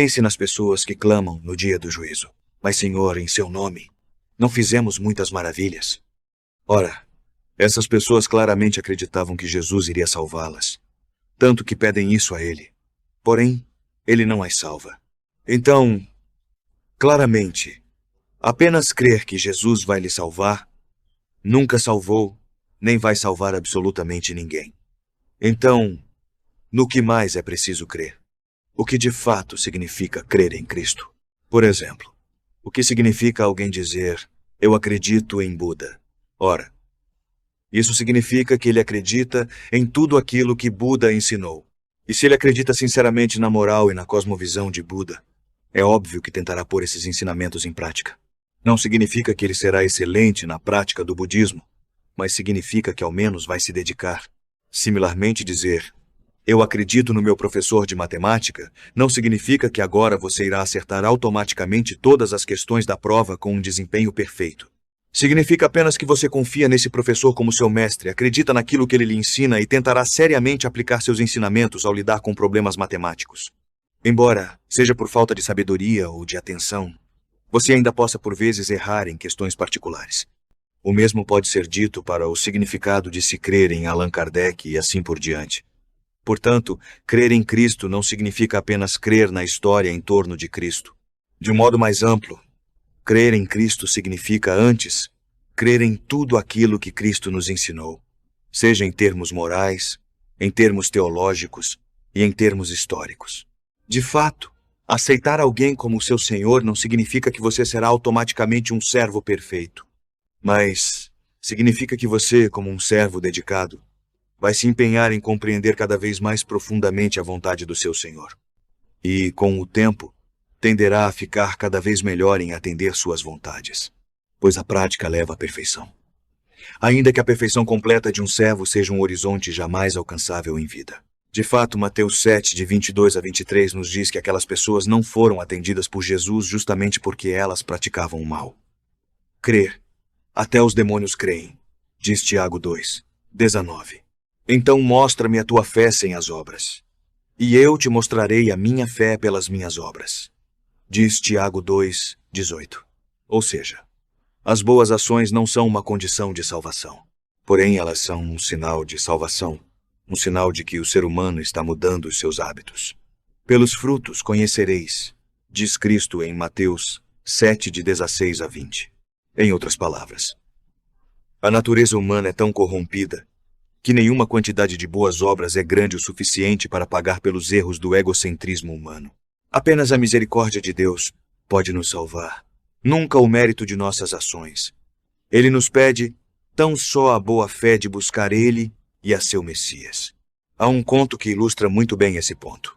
Pense nas pessoas que clamam no dia do juízo. Mas, Senhor, em seu nome, não fizemos muitas maravilhas? Ora, essas pessoas claramente acreditavam que Jesus iria salvá-las, tanto que pedem isso a ele. Porém, ele não as salva. Então, claramente, apenas crer que Jesus vai lhe salvar, nunca salvou, nem vai salvar absolutamente ninguém. Então, no que mais é preciso crer? O que de fato significa crer em Cristo? Por exemplo, o que significa alguém dizer, eu acredito em Buda? Ora, isso significa que ele acredita em tudo aquilo que Buda ensinou. E se ele acredita sinceramente na moral e na cosmovisão de Buda, é óbvio que tentará pôr esses ensinamentos em prática. Não significa que ele será excelente na prática do budismo, mas significa que ao menos vai se dedicar. Similarmente, dizer, eu acredito no meu professor de matemática, não significa que agora você irá acertar automaticamente todas as questões da prova com um desempenho perfeito. Significa apenas que você confia nesse professor como seu mestre, acredita naquilo que ele lhe ensina e tentará seriamente aplicar seus ensinamentos ao lidar com problemas matemáticos. Embora seja por falta de sabedoria ou de atenção, você ainda possa por vezes errar em questões particulares. O mesmo pode ser dito para o significado de se crer em Allan Kardec e assim por diante. Portanto, crer em Cristo não significa apenas crer na história em torno de Cristo. De um modo mais amplo, crer em Cristo significa, antes, crer em tudo aquilo que Cristo nos ensinou, seja em termos morais, em termos teológicos e em termos históricos. De fato, aceitar alguém como seu Senhor não significa que você será automaticamente um servo perfeito, mas significa que você, como um servo dedicado, vai se empenhar em compreender cada vez mais profundamente a vontade do seu Senhor. E, com o tempo, tenderá a ficar cada vez melhor em atender suas vontades, pois a prática leva à perfeição. Ainda que a perfeição completa de um servo seja um horizonte jamais alcançável em vida. De fato, Mateus 7, de 22 a 23, nos diz que aquelas pessoas não foram atendidas por Jesus justamente porque elas praticavam o mal. Crer. Até os demônios creem, diz Tiago 2, 19. Então mostra-me a tua fé sem as obras, e eu te mostrarei a minha fé pelas minhas obras, diz Tiago 2, 18. Ou seja, as boas ações não são uma condição de salvação, porém elas são um sinal de salvação, um sinal de que o ser humano está mudando os seus hábitos. Pelos frutos conhecereis, diz Cristo em Mateus 7, de 16 a 20. Em outras palavras, a natureza humana é tão corrompida que nenhuma quantidade de boas obras é grande o suficiente para pagar pelos erros do egocentrismo humano. Apenas a misericórdia de Deus pode nos salvar, nunca o mérito de nossas ações. Ele nos pede tão só a boa fé de buscar Ele e a seu Messias. Há um conto que ilustra muito bem esse ponto.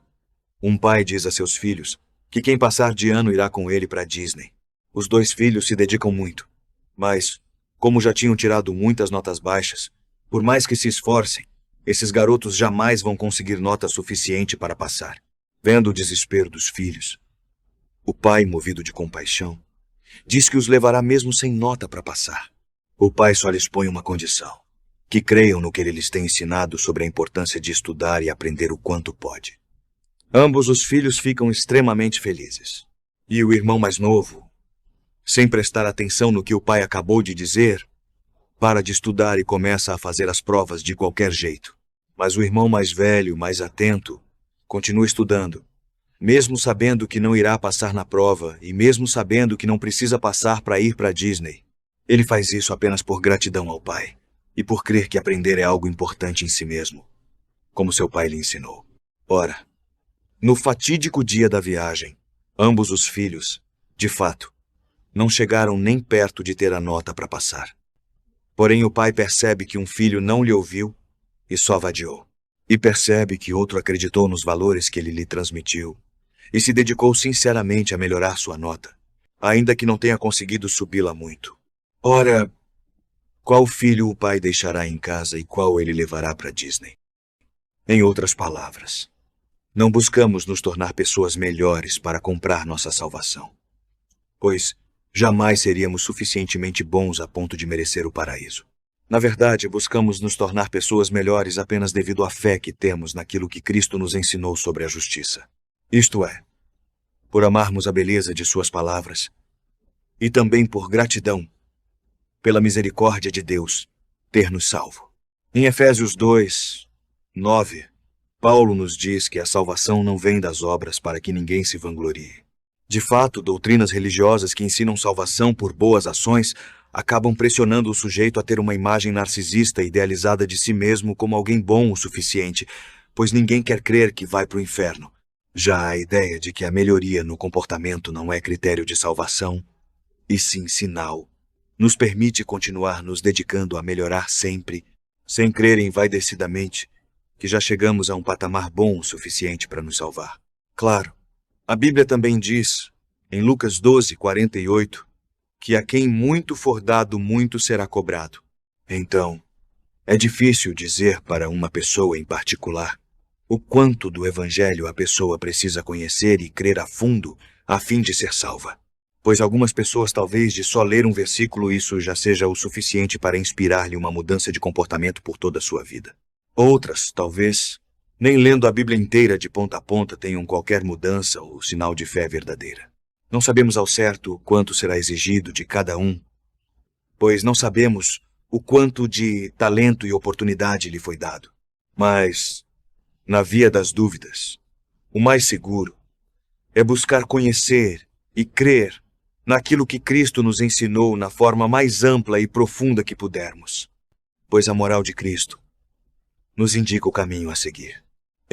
Um pai diz a seus filhos que quem passar de ano irá com ele para Disney. Os dois filhos se dedicam muito, mas, como já tinham tirado muitas notas baixas, por mais que se esforcem, esses garotos jamais vão conseguir nota suficiente para passar. Vendo o desespero dos filhos, o pai, movido de compaixão, diz que os levará mesmo sem nota para passar. O pai só lhes põe uma condição: que creiam no que ele lhes tem ensinado sobre a importância de estudar e aprender o quanto pode. Ambos os filhos ficam extremamente felizes. E o irmão mais novo, sem prestar atenção no que o pai acabou de dizer, para de estudar e começa a fazer as provas de qualquer jeito. Mas o irmão mais velho, mais atento, continua estudando, mesmo sabendo que não irá passar na prova e mesmo sabendo que não precisa passar para ir para Disney. Ele faz isso apenas por gratidão ao pai e por crer que aprender é algo importante em si mesmo, como seu pai lhe ensinou. Ora, no fatídico dia da viagem, ambos os filhos, de fato, não chegaram nem perto de ter a nota para passar. Porém, o pai percebe que um filho não lhe ouviu e só vadiou. E percebe que outro acreditou nos valores que ele lhe transmitiu e se dedicou sinceramente a melhorar sua nota, ainda que não tenha conseguido subi-la muito. Ora, qual filho o pai deixará em casa e qual ele levará para Disney? Em outras palavras, não buscamos nos tornar pessoas melhores para comprar nossa salvação, pois jamais seríamos suficientemente bons a ponto de merecer o paraíso. Na verdade, buscamos nos tornar pessoas melhores apenas devido à fé que temos naquilo que Cristo nos ensinou sobre a justiça. Isto é, por amarmos a beleza de suas palavras, e também por gratidão, pela misericórdia de Deus, ter nos salvo. Em Efésios 2, 9, Paulo nos diz que a salvação não vem das obras para que ninguém se vanglorie. De fato, doutrinas religiosas que ensinam salvação por boas ações acabam pressionando o sujeito a ter uma imagem narcisista idealizada de si mesmo como alguém bom o suficiente, pois ninguém quer crer que vai para o inferno. Já a ideia de que a melhoria no comportamento não é critério de salvação, e sim sinal, nos permite continuar nos dedicando a melhorar sempre, sem crer envaidecidamente que já chegamos a um patamar bom o suficiente para nos salvar. Claro, a Bíblia também diz, em Lucas 12, 48, que a quem muito for dado, muito será cobrado. Então, é difícil dizer para uma pessoa em particular o quanto do Evangelho a pessoa precisa conhecer e crer a fundo a fim de ser salva. Pois algumas pessoas, talvez de só ler um versículo, isso já seja o suficiente para inspirar-lhe uma mudança de comportamento por toda a sua vida. Outras, talvez, nem lendo a Bíblia inteira de ponta a ponta tenham qualquer mudança ou sinal de fé verdadeira. Não sabemos ao certo quanto será exigido de cada um, pois não sabemos o quanto de talento e oportunidade lhe foi dado. Mas, na via das dúvidas, o mais seguro é buscar conhecer e crer naquilo que Cristo nos ensinou na forma mais ampla e profunda que pudermos, pois a moral de Cristo nos indica o caminho a seguir.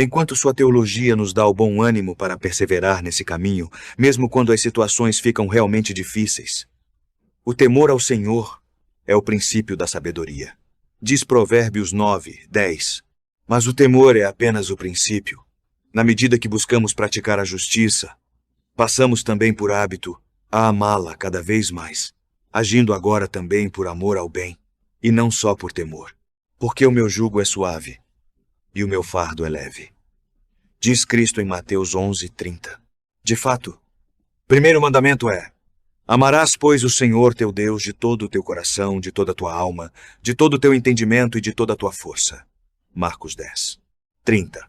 Enquanto sua teologia nos dá o bom ânimo para perseverar nesse caminho, mesmo quando as situações ficam realmente difíceis, o temor ao Senhor é o princípio da sabedoria. Diz Provérbios 9, 10. Mas o temor é apenas o princípio. Na medida que buscamos praticar a justiça, passamos também por hábito a amá-la cada vez mais, agindo agora também por amor ao bem, e não só por temor. Porque o meu jugo é suave e o meu fardo é leve. Diz Cristo em Mateus 11, 30. De fato, o primeiro mandamento é: amarás, pois, o Senhor teu Deus de todo o teu coração, de toda a tua alma, de todo o teu entendimento e de toda a tua força. Marcos 10, 30.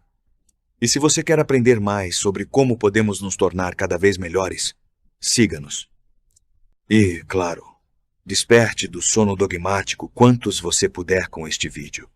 E se você quer aprender mais sobre como podemos nos tornar cada vez melhores, siga-nos. E, claro, desperte do sono dogmático quantos você puder com este vídeo.